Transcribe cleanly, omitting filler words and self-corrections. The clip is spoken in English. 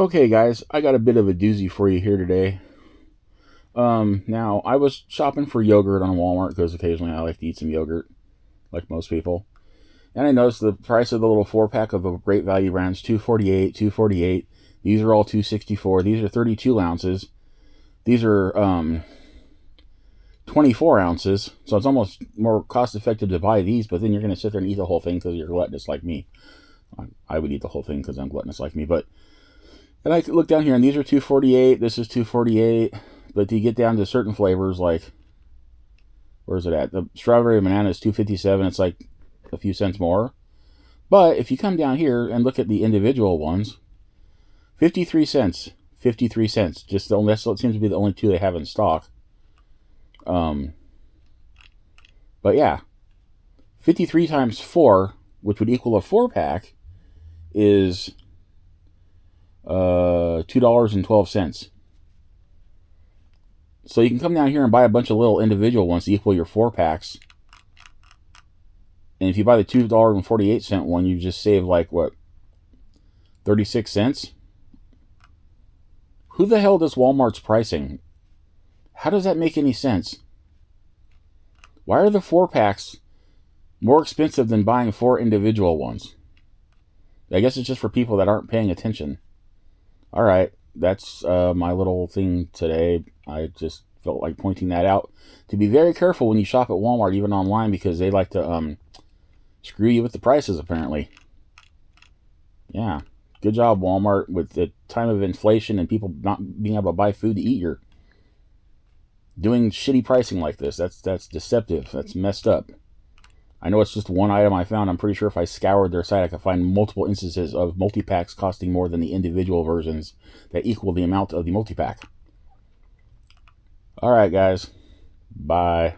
Okay, guys, I got a bit of a doozy for you here today. Now I was shopping for yogurt on Walmart because occasionally I like to eat some yogurt, like most people. And I noticed the price of the little 4-pack of the Great Value brands, 248, 248. These are all 264. These are 32 ounces. These are 24 ounces. So it's almost more cost effective to buy these, but then you're going to sit there and eat the whole thing because you're gluttonous like me. I would eat the whole thing because I'm gluttonous like me, but and I look down here, and these are 248. This is 248. But you get down to certain flavors, like, where's it at? The strawberry banana is 257. It's like a few cents more. But if you come down here and look at the individual ones, 53 cents. 53 cents. Just that seems to be the only two they have in stock. But yeah, 53 times 4, which would equal a 4-pack, is $2.12. So you can come down here and buy a bunch of little individual ones to equal your 4-packs. And if you buy the $2.48 one, you just save like, what, 36 cents? Who the hell does Walmart's pricing? How does that make any sense? Why are the 4-packs more expensive than buying 4 individual ones? I guess it's just for people that aren't paying attention. All right, that's my little thing today. I just felt like pointing that out. To be very careful when you shop at Walmart, even online, because they like to screw you with the prices, apparently. Yeah, good job, Walmart, with the time of inflation and people not being able to buy food to eat. You're doing shitty pricing like this. That's deceptive. That's messed up. I know it's just one item I found. I'm pretty sure if I scoured their site, I could find multiple instances of multi-packs costing more than the individual versions that equal the amount of the multi-pack. All right, guys. Bye.